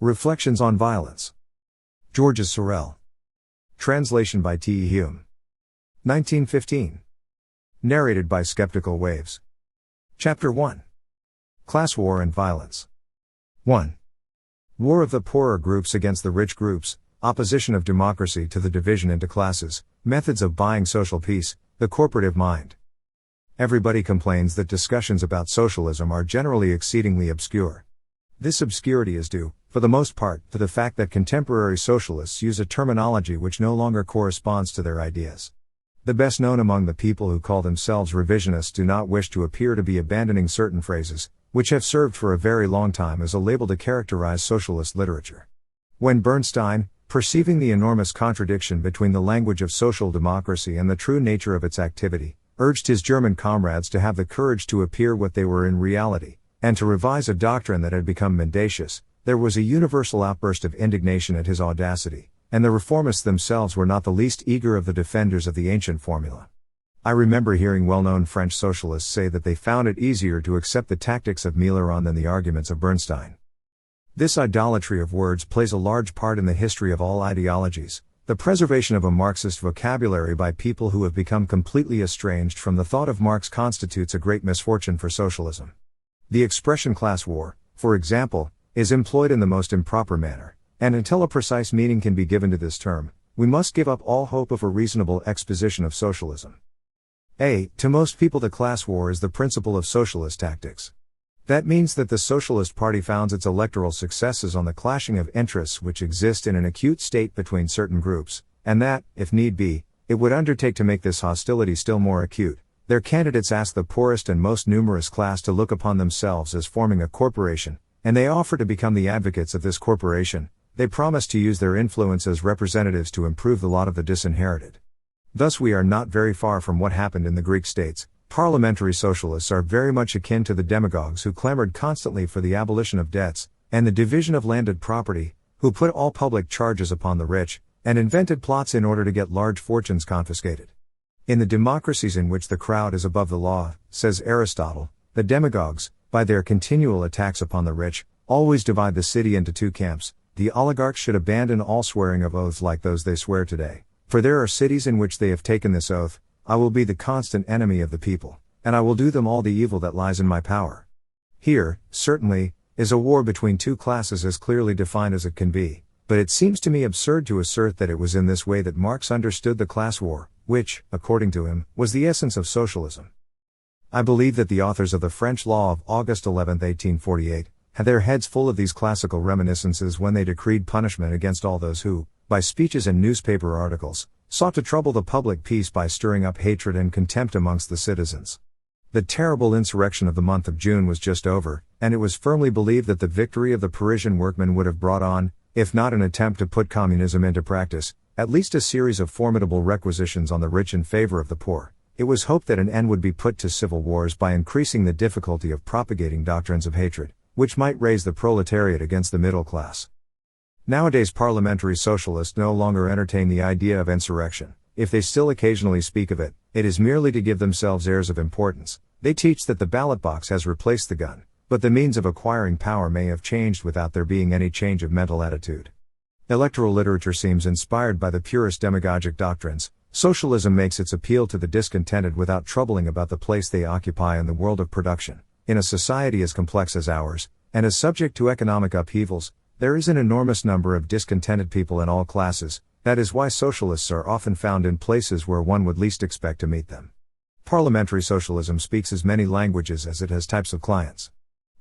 Reflections on Violence. Georges Sorel. Translation by T. E. Hume. 1915. Narrated by Skeptical Waves. Chapter 1. Class War and Violence. 1. War of the poorer groups against the rich groups, opposition of democracy to the division into classes, methods of buying social peace, the corporative mind. Everybody complains that discussions about socialism are generally exceedingly obscure. This obscurity is due, for the most part, to the fact that contemporary socialists use a terminology which no longer corresponds to their ideas. The best known among the people who call themselves revisionists do not wish to appear to be abandoning certain phrases, which have served for a very long time as a label to characterize socialist literature. When Bernstein, perceiving the enormous contradiction between the language of social democracy and the true nature of its activity, urged his German comrades to have the courage to appear what they were in reality, and to revise a doctrine that had become mendacious, there was a universal outburst of indignation at his audacity, and the reformists themselves were not the least eager of the defenders of the ancient formula. I remember hearing well-known French socialists say that they found it easier to accept the tactics of Millerand than the arguments of Bernstein. This idolatry of words plays a large part in the history of all ideologies. The preservation of a Marxist vocabulary by people who have become completely estranged from the thought of Marx constitutes a great misfortune for socialism. The expression class war, for example, is employed in the most improper manner, and until a precise meaning can be given to this term, we must give up all hope of a reasonable exposition of socialism. To most people the class war is the principle of socialist tactics. That means that the Socialist Party founds its electoral successes on the clashing of interests which exist in an acute state between certain groups, and that, if need be, it would undertake to make this hostility still more acute. Their candidates ask the poorest and most numerous class to look upon themselves as forming a corporation, and they offer to become the advocates of this corporation. They promise to use their influence as representatives to improve the lot of the disinherited. Thus we are not very far from what happened in the Greek states. Parliamentary socialists are very much akin to the demagogues who clamored constantly for the abolition of debts, and the division of landed property, who put all public charges upon the rich, and invented plots in order to get large fortunes confiscated. In the democracies in which the crowd is above the law, says Aristotle, the demagogues, by their continual attacks upon the rich, always divide the city into two camps. The oligarchs should abandon all swearing of oaths like those they swear today, for there are cities in which they have taken this oath: I will be the constant enemy of the people, and I will do them all the evil that lies in my power. Here, certainly, is a war between two classes as clearly defined as it can be, but it seems to me absurd to assert that it was in this way that Marx understood the class war, which, according to him, was the essence of socialism. I believe that the authors of the French law of August 11, 1848, had their heads full of these classical reminiscences when they decreed punishment against all those who, by speeches and newspaper articles, sought to trouble the public peace by stirring up hatred and contempt amongst the citizens. The terrible insurrection of the month of June was just over, and it was firmly believed that the victory of the Parisian workmen would have brought on, if not an attempt to put communism into practice, at least a series of formidable requisitions on the rich in favor of the poor. It was hoped that an end would be put to civil wars by increasing the difficulty of propagating doctrines of hatred, which might raise the proletariat against the middle class. Nowadays parliamentary socialists no longer entertain the idea of insurrection. If they still occasionally speak of it, it is merely to give themselves airs of importance. They teach that the ballot box has replaced the gun, but the means of acquiring power may have changed without there being any change of mental attitude. Electoral literature seems inspired by the purest demagogic doctrines. Socialism makes its appeal to the discontented without troubling about the place they occupy in the world of production. In a society as complex as ours, and as subject to economic upheavals, there is an enormous number of discontented people in all classes. That is why socialists are often found in places where one would least expect to meet them. Parliamentary socialism speaks as many languages as it has types of clients.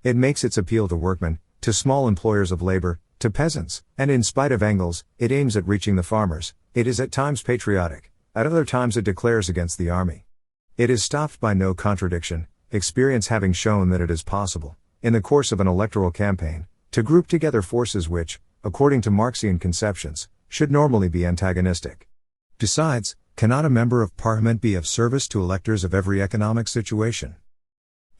It makes its appeal to workmen, to small employers of labor, to peasants, and in spite of Engels, it aims at reaching the farmers. It is at times patriotic, at other times it declares against the army. It is stopped by no contradiction, experience having shown that it is possible, in the course of an electoral campaign, to group together forces which, according to Marxian conceptions, should normally be antagonistic. Besides, cannot a member of parliament be of service to electors of every economic situation?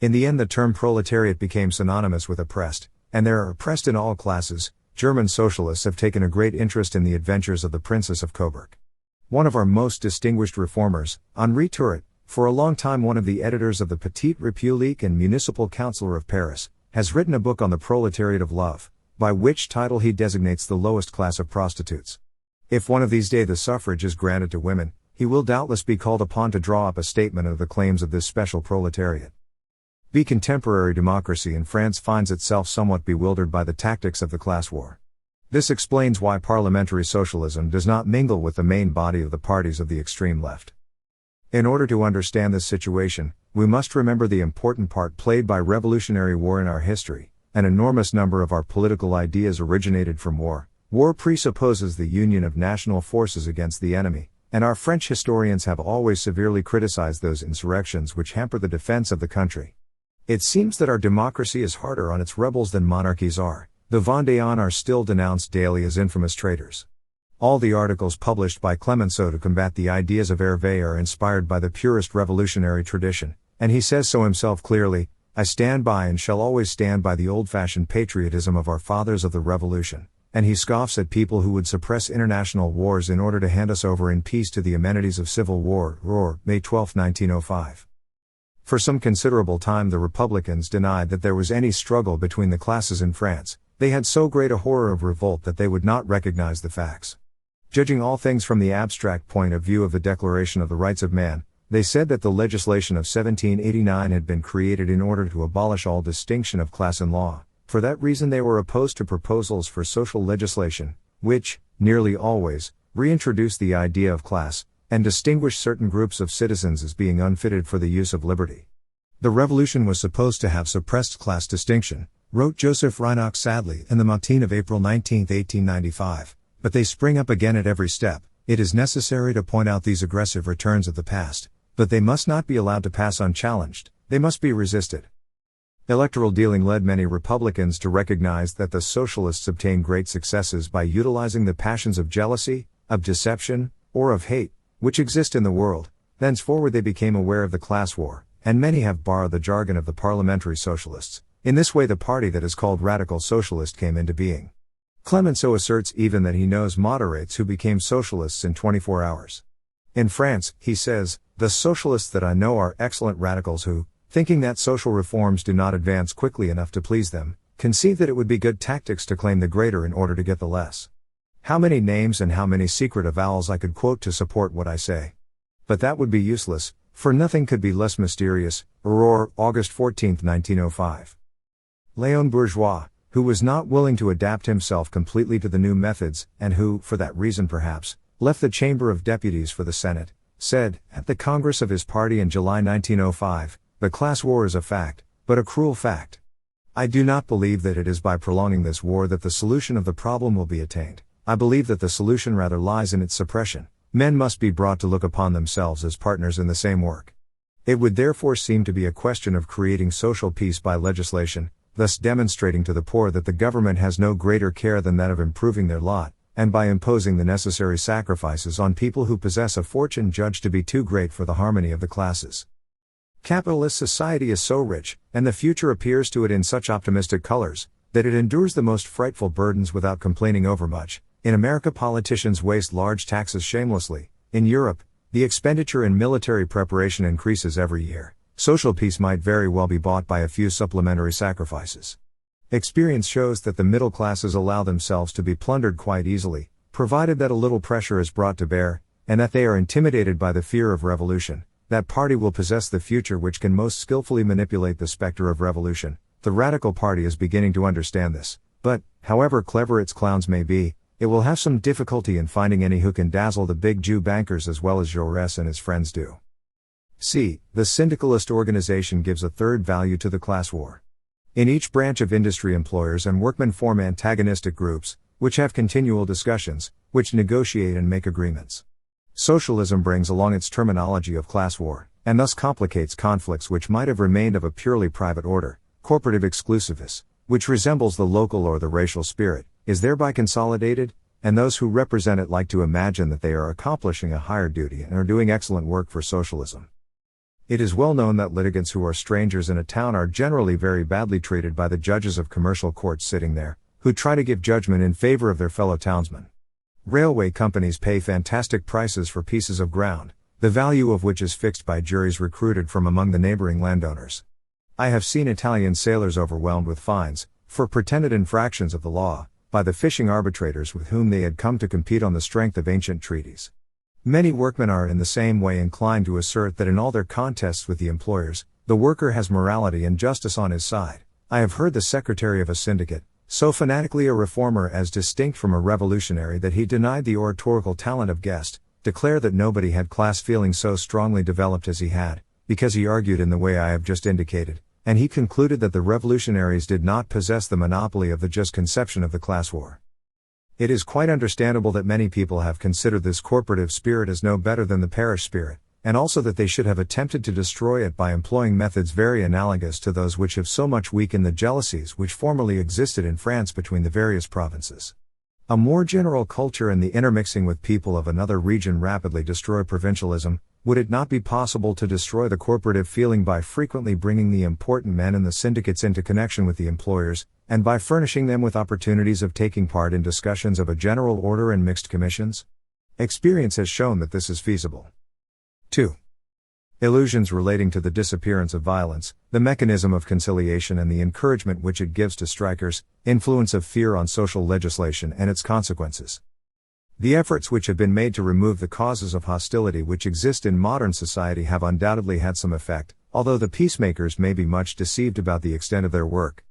In the end the term proletariat became synonymous with oppressed, and there are oppressed in all classes. German socialists have taken a great interest in the adventures of the Princess of Coburg. One of our most distinguished reformers, Henri Turret, for a long time one of the editors of the Petite République and municipal councillor of Paris, has written a book on the proletariat of love, by which title he designates the lowest class of prostitutes. If one of these days the suffrage is granted to women, he will doubtless be called upon to draw up a statement of the claims of this special proletariat. Contemporary democracy in France finds itself somewhat bewildered by the tactics of the class war. This explains why parliamentary socialism does not mingle with the main body of the parties of the extreme left. In order to understand this situation, we must remember the important part played by revolutionary war in our history. An enormous number of our political ideas originated from war. War presupposes the union of national forces against the enemy, and our French historians have always severely criticized those insurrections which hamper the defense of the country. It seems that our democracy is harder on its rebels than monarchies are. The Vendéens are still denounced daily as infamous traitors. All the articles published by Clemenceau to combat the ideas of Hervé are inspired by the purest revolutionary tradition, and he says so himself clearly, "I stand by and shall always stand by the old-fashioned patriotism of our fathers of the Revolution," and he scoffs at people who would suppress international wars in order to hand us over in peace to the amenities of civil war. Roar, May 12, 1905. For some considerable time the Republicans denied that there was any struggle between the classes in France. They had so great a horror of revolt that they would not recognize the facts. Judging all things from the abstract point of view of the Declaration of the Rights of Man, they said that the legislation of 1789 had been created in order to abolish all distinction of class in law. For that reason they were opposed to proposals for social legislation, which, nearly always, reintroduced the idea of class, and distinguished certain groups of citizens as being unfitted for the use of liberty. The revolution was supposed to have suppressed class distinction, wrote Joseph Reinach sadly in the Matin of April 19, 1895, but they spring up again at every step. It is necessary to point out these aggressive returns of the past, but they must not be allowed to pass unchallenged, they must be resisted. Electoral dealing led many Republicans to recognize that the socialists obtained great successes by utilizing the passions of jealousy, of deception, or of hate, which exist in the world. Thenceforward they became aware of the class war, and many have borrowed the jargon of the parliamentary socialists. In this way the party that is called radical socialist came into being. Clemenceau asserts even that he knows moderates who became socialists in 24 hours. In France, he says, "The socialists that I know are excellent radicals who, thinking that social reforms do not advance quickly enough to please them, conceive that it would be good tactics to claim the greater in order to get the less." How many names and how many secret avowals I could quote to support what I say. But that would be useless, for nothing could be less mysterious. Aurore, August 14, 1905. Léon Bourgeois, who was not willing to adapt himself completely to the new methods, and who, for that reason perhaps, left the Chamber of Deputies for the Senate, said, at the Congress of his party in July 1905, "The class war is a fact, but a cruel fact. I do not believe that it is by prolonging this war that the solution of the problem will be attained. I believe that the solution rather lies in its suppression. Men must be brought to look upon themselves as partners in the same work. It would therefore seem to be a question of creating social peace by legislation, thus demonstrating to the poor that the government has no greater care than that of improving their lot, and by imposing the necessary sacrifices on people who possess a fortune judged to be too great for the harmony of the classes." Capitalist society is so rich, and the future appears to it in such optimistic colors, that it endures the most frightful burdens without complaining overmuch. In America politicians waste large taxes shamelessly. In Europe, the expenditure in military preparation increases every year. Social peace might very well be bought by a few supplementary sacrifices. Experience shows that the middle classes allow themselves to be plundered quite easily, provided that a little pressure is brought to bear, and that they are intimidated by the fear of revolution. That party will possess the future which can most skillfully manipulate the specter of revolution. The Radical Party is beginning to understand this, but, however clever its clowns may be, it will have some difficulty in finding any who can dazzle the big Jew bankers as well as Jaurès and his friends do. C. The syndicalist organization gives a third value to the class war. In each branch of industry employers and workmen form antagonistic groups, which have continual discussions, which negotiate and make agreements. Socialism brings along its terminology of class war, and thus complicates conflicts which might have remained of a purely private order. Corporative exclusiveness, which resembles the local or the racial spirit, is thereby consolidated, and those who represent it like to imagine that they are accomplishing a higher duty and are doing excellent work for socialism. It is well known that litigants who are strangers in a town are generally very badly treated by the judges of commercial courts sitting there, who try to give judgment in favor of their fellow townsmen. Railway companies pay fantastic prices for pieces of ground, the value of which is fixed by juries recruited from among the neighboring landowners. I have seen Italian sailors overwhelmed with fines, for pretended infractions of the law, by the fishing arbitrators with whom they had come to compete on the strength of ancient treaties. Many workmen are in the same way inclined to assert that in all their contests with the employers, the worker has morality and justice on his side. I have heard the secretary of a syndicate, so fanatically a reformer as distinct from a revolutionary that he denied the oratorical talent of Guest, declare that nobody had class feelings so strongly developed as he had, because he argued in the way I have just indicated, and he concluded that the revolutionaries did not possess the monopoly of the just conception of the class war. It is quite understandable that many people have considered this corporative spirit as no better than the parish spirit, and also that they should have attempted to destroy it by employing methods very analogous to those which have so much weakened the jealousies which formerly existed in France between the various provinces. A more general culture and the intermixing with people of another region rapidly destroy provincialism. Would it not be possible to destroy the corporative feeling by frequently bringing the important men in the syndicates into connection with the employers, and by furnishing them with opportunities of taking part in discussions of a general order and mixed commissions? Experience has shown that this is feasible. 2. Illusions relating to the disappearance of violence, the mechanism of conciliation and the encouragement which it gives to strikers, influence of fear on social legislation and its consequences. The efforts which have been made to remove the causes of hostility which exist in modern society have undoubtedly had some effect, although the peacemakers may be much deceived about the extent of their work.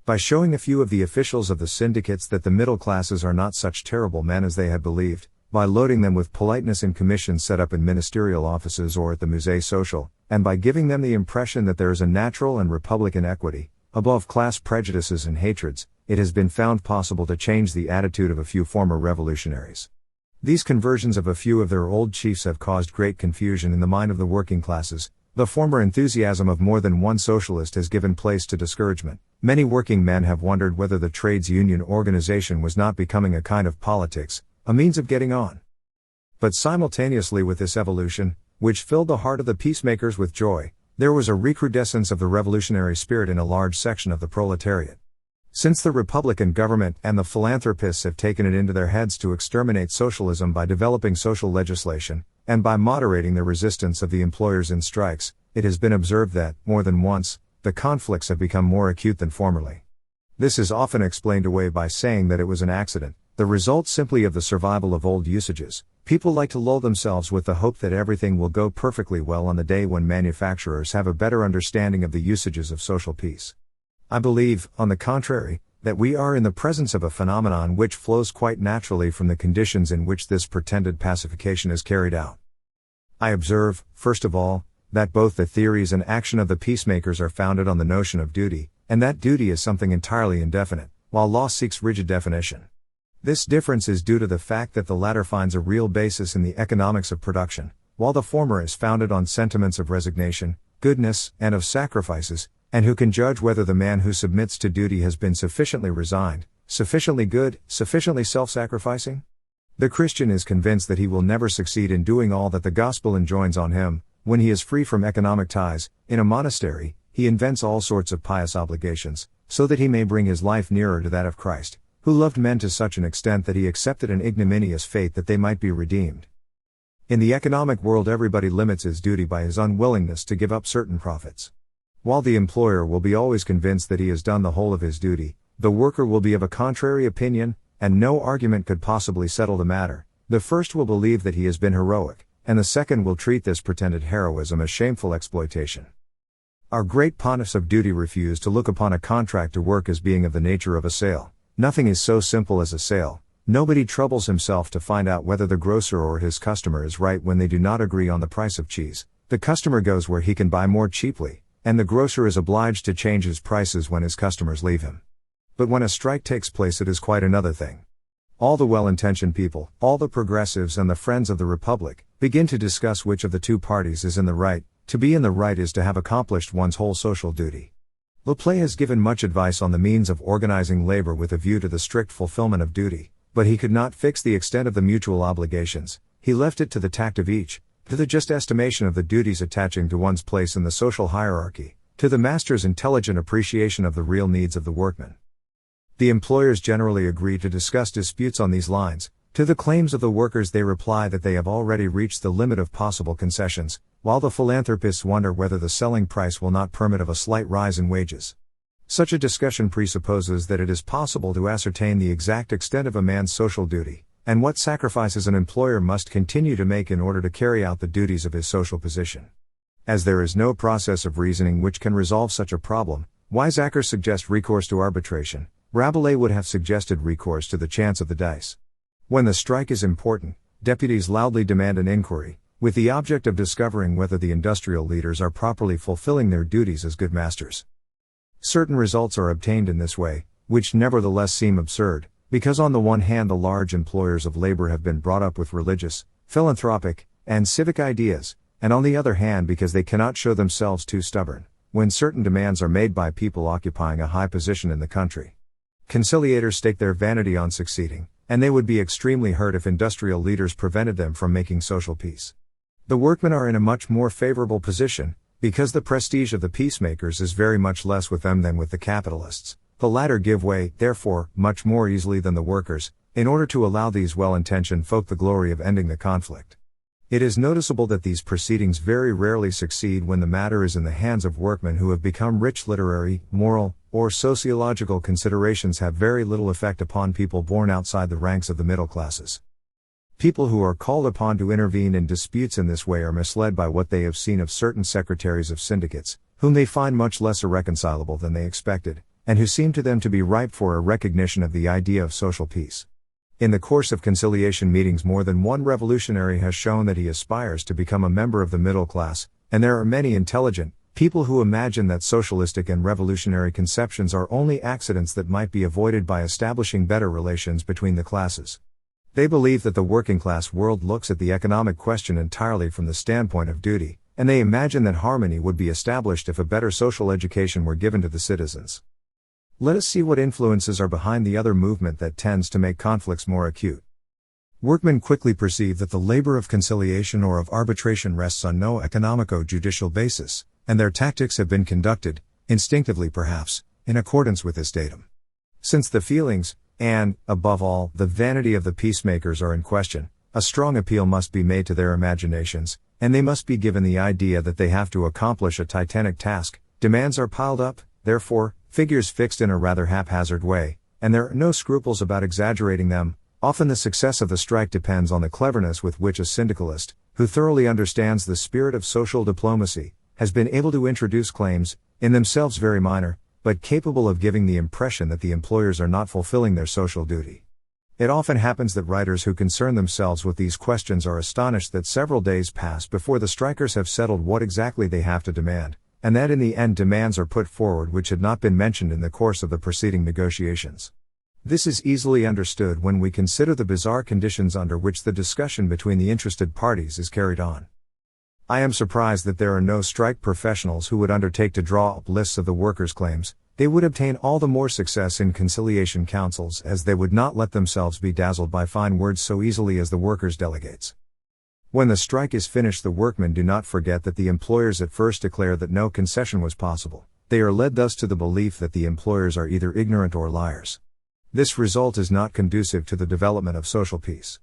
By showing a few of the officials of the syndicates that the middle classes are not such terrible men as they had believed, by loading them with politeness in commissions set up in ministerial offices or at the Musée Social, and by giving them the impression that there is a natural and republican equity, above class prejudices and hatreds, it has been found possible to change the attitude of a few former revolutionaries. These conversions of a few of their old chiefs have caused great confusion in the mind of the working classes. The former enthusiasm of more than one socialist has given place to discouragement. Many working men have wondered whether the trades union organization was not becoming a kind of politics, a means of getting on. But simultaneously with this evolution, which filled the heart of the peacemakers with joy, there was a recrudescence of the revolutionary spirit in a large section of the proletariat. Since the Republican government and the philanthropists have taken it into their heads to exterminate socialism by developing social legislation, and by moderating the resistance of the employers in strikes, it has been observed that, more than once, the conflicts have become more acute than formerly. This is often explained away by saying that it was an accident, the result simply of the survival of old usages. People like to lull themselves with the hope that everything will go perfectly well on the day when manufacturers have a better understanding of the usages of social peace. I believe, on the contrary, that we are in the presence of a phenomenon which flows quite naturally from the conditions in which this pretended pacification is carried out. I observe, first of all, that both the theories and action of the peacemakers are founded on the notion of duty, and that duty is something entirely indefinite, while law seeks rigid definition. This difference is due to the fact that the latter finds a real basis in the economics of production, while the former is founded on sentiments of resignation, goodness, and of sacrifices, and who can judge whether the man who submits to duty has been sufficiently resigned, sufficiently good, sufficiently self-sacrificing? The Christian is convinced that he will never succeed in doing all that the gospel enjoins on him. When he is free from economic ties, in a monastery, he invents all sorts of pious obligations, so that he may bring his life nearer to that of Christ, who loved men to such an extent that he accepted an ignominious fate that they might be redeemed. In the economic world, everybody limits his duty by his unwillingness to give up certain profits. While the employer will be always convinced that he has done the whole of his duty, the worker will be of a contrary opinion, and no argument could possibly settle the matter. The first will believe that he has been heroic, and the second will treat this pretended heroism as shameful exploitation. Our great pontiffs of duty refuse to look upon a contract to work as being of the nature of a sale. Nothing is so simple as a sale. Nobody troubles himself to find out whether the grocer or his customer is right when they do not agree on the price of cheese. The customer goes where he can buy more cheaply, and the grocer is obliged to change his prices when his customers leave him. But when a strike takes place, it is quite another thing. All the well-intentioned people, all the progressives and the friends of the Republic, begin to discuss which of the two parties is in the right. To be in the right is to have accomplished one's whole social duty. Laplace has given much advice on the means of organizing labor with a view to the strict fulfillment of duty, but he could not fix the extent of the mutual obligations. He left it to the tact of each, to the just estimation of the duties attaching to one's place in the social hierarchy, to the master's intelligent appreciation of the real needs of the workman. The employers generally agree to discuss disputes on these lines. To the claims of the workers they reply that they have already reached the limit of possible concessions, while the philanthropists wonder whether the selling price will not permit of a slight rise in wages. Such a discussion presupposes that it is possible to ascertain the exact extent of a man's social duty, and what sacrifices an employer must continue to make in order to carry out the duties of his social position. As there is no process of reasoning which can resolve such a problem, Weizsäcker suggests recourse to arbitration. Rabelais would have suggested recourse to the chance of the dice. When the strike is important, deputies loudly demand an inquiry, with the object of discovering whether the industrial leaders are properly fulfilling their duties as good masters. Certain results are obtained in this way, which nevertheless seem absurd, because on the one hand the large employers of labor have been brought up with religious, philanthropic, and civic ideas, and on the other hand because they cannot show themselves too stubborn, when certain demands are made by people occupying a high position in the country. Conciliators stake their vanity on succeeding, and they would be extremely hurt if industrial leaders prevented them from making social peace. The workmen are in a much more favorable position, because the prestige of the peacemakers is very much less with them than with the capitalists. The latter give way, therefore, much more easily than the workers, in order to allow these well-intentioned folk the glory of ending the conflict. It is noticeable that these proceedings very rarely succeed when the matter is in the hands of workmen who have become rich. Literary, moral, or sociological considerations have very little effect upon people born outside the ranks of the middle classes. People who are called upon to intervene in disputes in this way are misled by what they have seen of certain secretaries of syndicates, whom they find much less irreconcilable than they expected, and who seem to them to be ripe for a recognition of the idea of social peace. In the course of conciliation meetings, more than one revolutionary has shown that he aspires to become a member of the middle class, and there are many intelligent people who imagine that socialistic and revolutionary conceptions are only accidents that might be avoided by establishing better relations between the classes. They believe that the working class world looks at the economic question entirely from the standpoint of duty, and they imagine that harmony would be established if a better social education were given to the citizens. Let us see what influences are behind the other movement that tends to make conflicts more acute. Workmen quickly perceive that the labor of conciliation or of arbitration rests on no economico-judicial basis, and their tactics have been conducted, instinctively perhaps, in accordance with this datum. Since the feelings, and, above all, the vanity of the peacemakers are in question, a strong appeal must be made to their imaginations, and they must be given the idea that they have to accomplish a titanic task. Demands are piled up, therefore, figures fixed in a rather haphazard way, and there are no scruples about exaggerating them. Often the success of the strike depends on the cleverness with which a syndicalist, who thoroughly understands the spirit of social diplomacy, has been able to introduce claims, in themselves very minor, but capable of giving the impression that the employers are not fulfilling their social duty. It often happens that writers who concern themselves with these questions are astonished that several days pass before the strikers have settled what exactly they have to demand, and that in the end demands are put forward which had not been mentioned in the course of the preceding negotiations. This is easily understood when we consider the bizarre conditions under which the discussion between the interested parties is carried on. I am surprised that there are no strike professionals who would undertake to draw up lists of the workers' claims. They would obtain all the more success in conciliation councils as they would not let themselves be dazzled by fine words so easily as the workers' delegates. When the strike is finished, the workmen do not forget that the employers at first declare that no concession was possible. They are led thus to the belief that the employers are either ignorant or liars. This result is not conducive to the development of social peace.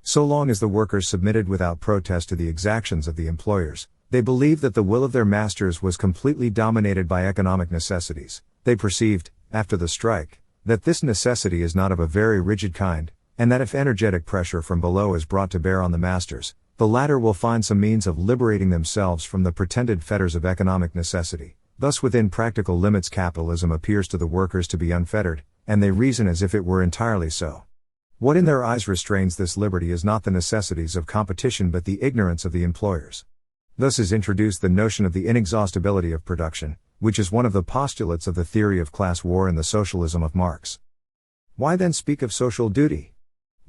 So long as the workers submitted without protest to the exactions of the employers, they believed that the will of their masters was completely dominated by economic necessities. They perceived, after the strike, that this necessity is not of a very rigid kind, and that if energetic pressure from below is brought to bear on the masters, the latter will find some means of liberating themselves from the pretended fetters of economic necessity. Thus within practical limits capitalism appears to the workers to be unfettered, and they reason as if it were entirely so. What in their eyes restrains this liberty is not the necessities of competition but the ignorance of the employers. Thus is introduced the notion of the inexhaustibility of production, which is one of the postulates of the theory of class war in the socialism of Marx. Why then speak of social duty?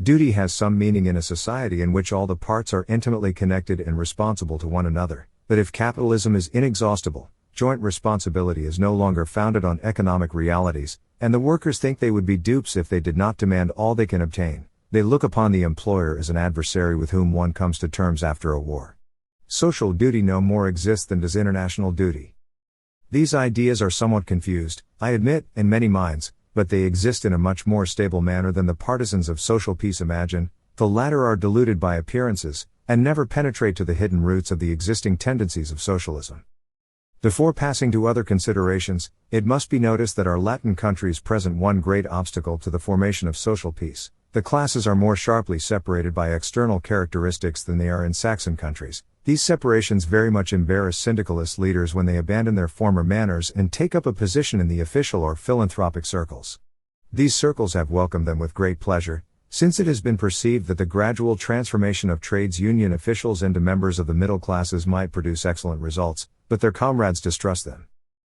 Duty has some meaning in a society in which all the parts are intimately connected and responsible to one another, but if capitalism is inexhaustible, joint responsibility is no longer founded on economic realities, and the workers think they would be dupes if they did not demand all they can obtain. They look upon the employer as an adversary with whom one comes to terms after a war. Social duty no more exists than does international duty. These ideas are somewhat confused, I admit, in many minds, but they exist in a much more stable manner than the partisans of social peace imagine. The latter are deluded by appearances, and never penetrate to the hidden roots of the existing tendencies of socialism. Before passing to other considerations, it must be noticed that our Latin countries present one great obstacle to the formation of social peace. The classes are more sharply separated by external characteristics than they are in Saxon countries. These separations very much embarrass syndicalist leaders when they abandon their former manners and take up a position in the official or philanthropic circles. These circles have welcomed them with great pleasure, since it has been perceived that the gradual transformation of trades union officials into members of the middle classes might produce excellent results, but their comrades distrust them.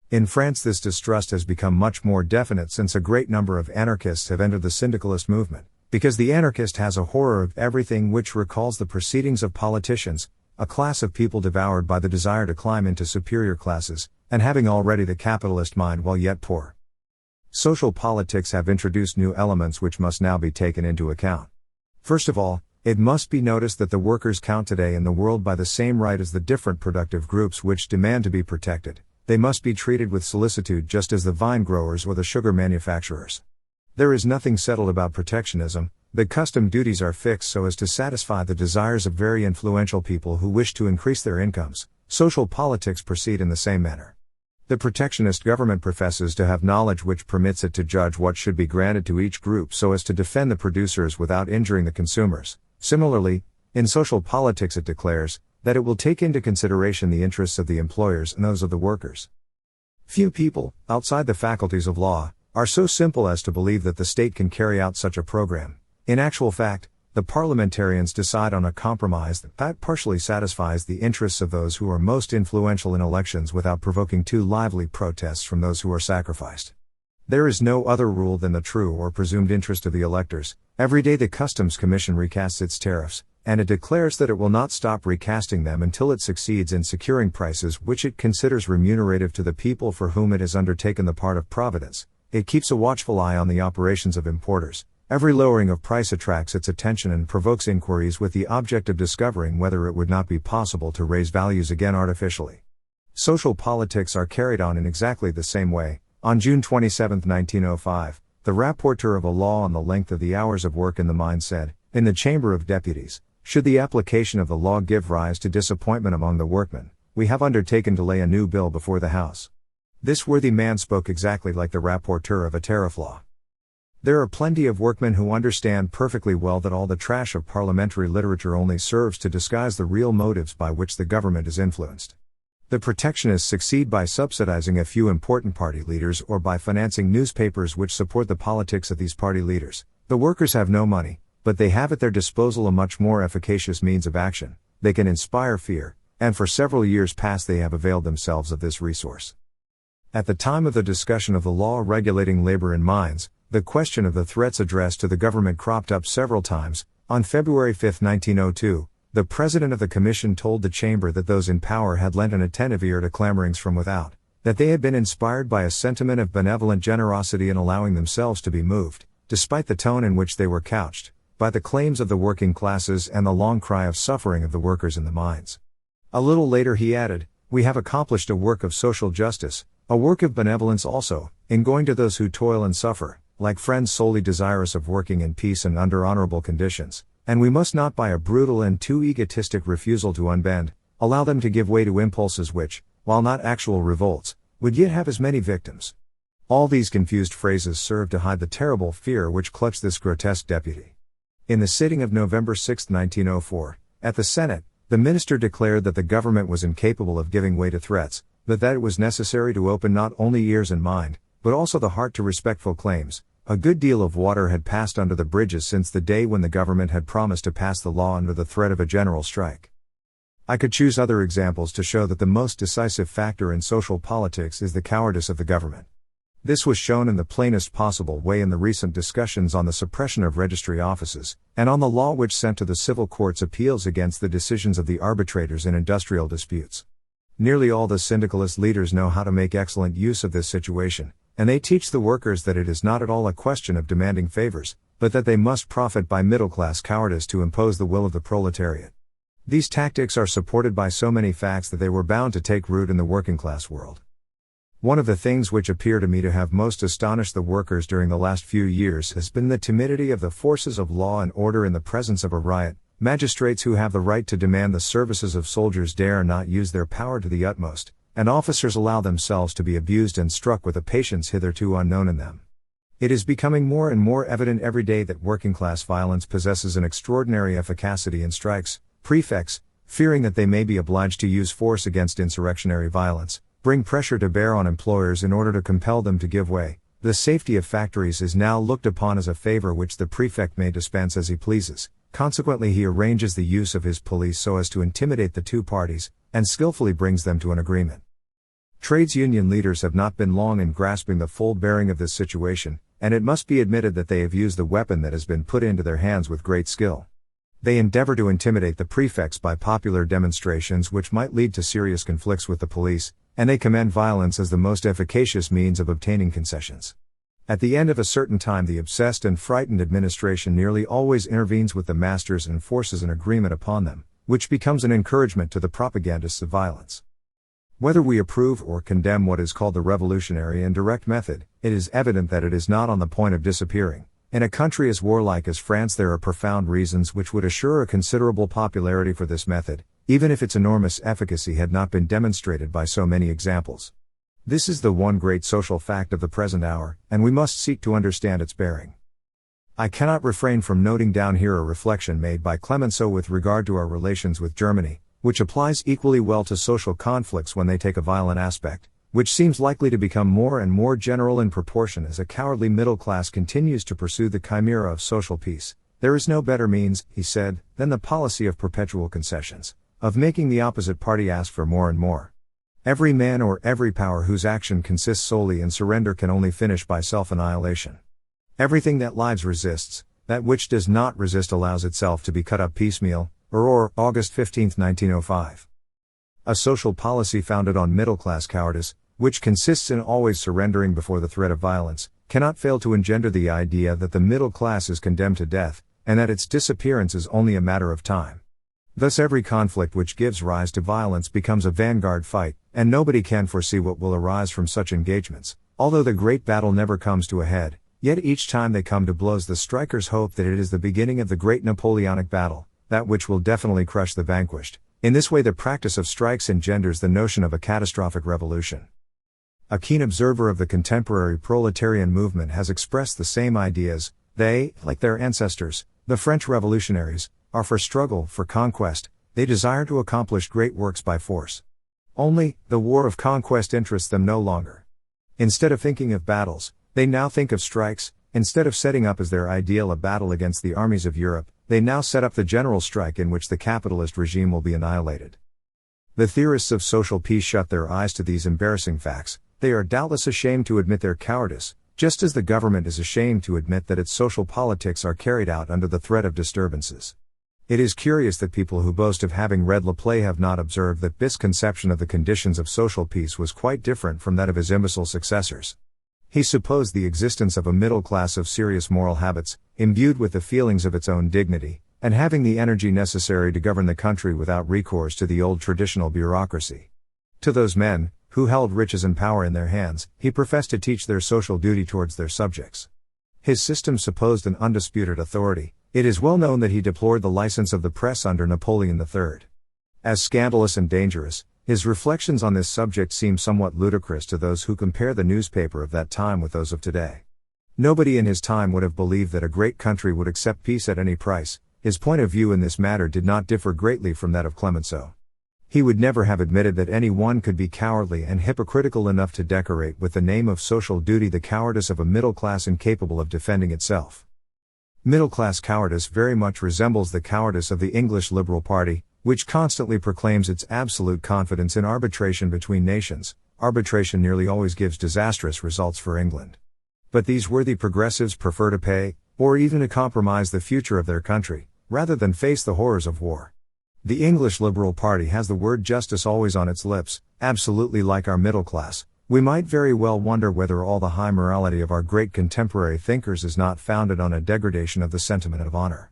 In France, this distrust has become much more definite since a great number of anarchists have entered the syndicalist movement, because the anarchist has a horror of everything which recalls the proceedings of politicians, a class of people devoured by the desire to climb into superior classes, and having already the capitalist mind while yet poor. Social politics have introduced new elements which must now be taken into account. First of all, it must be noticed that the workers count today in the world by the same right as the different productive groups which demand to be protected. They must be treated with solicitude just as the vine growers or the sugar manufacturers. There is nothing settled about protectionism. The custom duties are fixed so as to satisfy the desires of very influential people who wish to increase their incomes. Social politics proceed in the same manner. The protectionist government professes to have knowledge which permits it to judge what should be granted to each group so as to defend the producers without injuring the consumers. Similarly, in social politics it declares that it will take into consideration the interests of the employers and those of the workers. Few people, outside the faculties of law, are so simple as to believe that the state can carry out such a program. In actual fact, the parliamentarians decide on a compromise that partially satisfies the interests of those who are most influential in elections without provoking too lively protests from those who are sacrificed. There is no other rule than the true or presumed interest of the electors. Every day the Customs Commission recasts its tariffs, and it declares that it will not stop recasting them until it succeeds in securing prices which it considers remunerative to the people for whom it has undertaken the part of providence. It keeps a watchful eye on the operations of importers. Every lowering of price attracts its attention and provokes inquiries with the object of discovering whether it would not be possible to raise values again artificially. Social politics are carried on in exactly the same way. On June 27, 1905, the rapporteur of a law on the length of the hours of work in the mine said, in the Chamber of Deputies, should the application of the law give rise to disappointment among the workmen, we have undertaken to lay a new bill before the House. This worthy man spoke exactly like the rapporteur of a tariff law. There are plenty of workmen who understand perfectly well that all the trash of parliamentary literature only serves to disguise the real motives by which the government is influenced. The protectionists succeed by subsidizing a few important party leaders or by financing newspapers which support the politics of these party leaders. The workers have no money, but they have at their disposal a much more efficacious means of action. They can inspire fear, and for several years past they have availed themselves of this resource. At the time of the discussion of the law regulating labor in mines, the question of the threats addressed to the government cropped up several times. On February 5, 1902, the president of the commission told the chamber that those in power had lent an attentive ear to clamorings from without, that they had been inspired by a sentiment of benevolent generosity in allowing themselves to be moved, despite the tone in which they were couched, by the claims of the working classes and the long cry of suffering of the workers in the mines. A little later he added, "We have accomplished a work of social justice, a work of benevolence also, in going to those who toil and suffer, like friends solely desirous of working in peace and under honorable conditions, and we must not by a brutal and too egotistic refusal to unbend, allow them to give way to impulses which, while not actual revolts, would yet have as many victims." All these confused phrases serve to hide the terrible fear which clutched this grotesque deputy. In the sitting of November 6, 1904, at the Senate, the minister declared that the government was incapable of giving way to threats, but that it was necessary to open not only ears and mind, but also the heart to respectful claims. A good deal of water had passed under the bridges since the day when the government had promised to pass the law under the threat of a general strike. I could choose other examples to show that the most decisive factor in social politics is the cowardice of the government. This was shown in the plainest possible way in the recent discussions on the suppression of registry offices, and on the law which sent to the civil courts appeals against the decisions of the arbitrators in industrial disputes. Nearly all the syndicalist leaders know how to make excellent use of this situation, and they teach the workers that it is not at all a question of demanding favors, but that they must profit by middle-class cowardice to impose the will of the proletariat. These tactics are supported by so many facts that they were bound to take root in the working-class world. One of the things which appear to me to have most astonished the workers during the last few years has been the timidity of the forces of law and order in the presence of a riot. Magistrates who have the right to demand the services of soldiers dare not use their power to the utmost. and officers allow themselves to be abused and struck with a patience hitherto unknown in them. It is becoming more and more evident every day that working-class violence possesses an extraordinary efficacy in strikes. Prefects, fearing that they may be obliged to use force against insurrectionary violence, bring pressure to bear on employers in order to compel them to give way. The safety of factories is now looked upon as a favor which the prefect may dispense as he pleases. Consequently, he arranges the use of his police so as to intimidate the two parties, and skillfully brings them to an agreement. Trades union leaders have not been long in grasping the full bearing of this situation, and it must be admitted that they have used the weapon that has been put into their hands with great skill. They endeavor to intimidate the prefects by popular demonstrations which might lead to serious conflicts with the police, and they commend violence as the most efficacious means of obtaining concessions. At the end of a certain time, the obsessed and frightened administration nearly always intervenes with the masters and forces an agreement upon them, which becomes an encouragement to the propagandists of violence. Whether we approve or condemn what is called the revolutionary and direct method, it is evident that it is not on the point of disappearing. In a country as warlike as France, there are profound reasons which would assure a considerable popularity for this method, even if its enormous efficacy had not been demonstrated by so many examples. This is the one great social fact of the present hour, and we must seek to understand its bearing. I cannot refrain from noting down here a reflection made by Clemenceau with regard to our relations with Germany, which applies equally well to social conflicts when they take a violent aspect, which seems likely to become more and more general in proportion as a cowardly middle class continues to pursue the chimera of social peace. There is no better means, he said, than the policy of perpetual concessions, of making the opposite party ask for more and more. Every man or every power whose action consists solely in surrender can only finish by self-annihilation. Everything that lives resists, that which does not resist allows itself to be cut up piecemeal. Aurore, August 15, 1905. A social policy founded on middle-class cowardice, which consists in always surrendering before the threat of violence, cannot fail to engender the idea that the middle class is condemned to death, and that its disappearance is only a matter of time. Thus every conflict which gives rise to violence becomes a vanguard fight, and nobody can foresee what will arise from such engagements. Although the great battle never comes to a head, yet each time they come to blows the strikers hope that it is the beginning of the great Napoleonic battle, that which will definitely crush the vanquished. In this way the practice of strikes engenders the notion of a catastrophic revolution. A keen observer of the contemporary proletarian movement has expressed the same ideas. They, like their ancestors, the French revolutionaries, are for struggle, for conquest. They desire to accomplish great works by force. Only, the war of conquest interests them no longer. Instead of thinking of battles, they now think of strikes. Instead of setting up as their ideal a battle against the armies of Europe, they now set up the general strike in which the capitalist regime will be annihilated. The theorists of social peace shut their eyes to these embarrassing facts. They are doubtless ashamed to admit their cowardice, just as the government is ashamed to admit that its social politics are carried out under the threat of disturbances. It is curious that people who boast of having read Le Play have not observed that Bisque's conception of the conditions of social peace was quite different from that of his imbecile successors. He supposed the existence of a middle class of serious moral habits, imbued with the feelings of its own dignity, and having the energy necessary to govern the country without recourse to the old traditional bureaucracy. To those men, who held riches and power in their hands, he professed to teach their social duty towards their subjects. His system supposed an undisputed authority. It is well known that he deplored the license of the press under Napoleon III. As scandalous and dangerous, his reflections on this subject seem somewhat ludicrous to those who compare the newspaper of that time with those of today. Nobody in his time would have believed that a great country would accept peace at any price. His point of view in this matter did not differ greatly from that of Clemenceau. He would never have admitted that any one could be cowardly and hypocritical enough to decorate with the name of social duty the cowardice of a middle class incapable of defending itself. Middle-class cowardice very much resembles the cowardice of the English Liberal Party, which constantly proclaims its absolute confidence in arbitration between nations. Arbitration nearly always gives disastrous results for England. But these worthy progressives prefer to pay, or even to compromise the future of their country, rather than face the horrors of war. The English Liberal Party has the word justice always on its lips, absolutely like our middle class. We might very well wonder whether all the high morality of our great contemporary thinkers is not founded on a degradation of the sentiment of honor.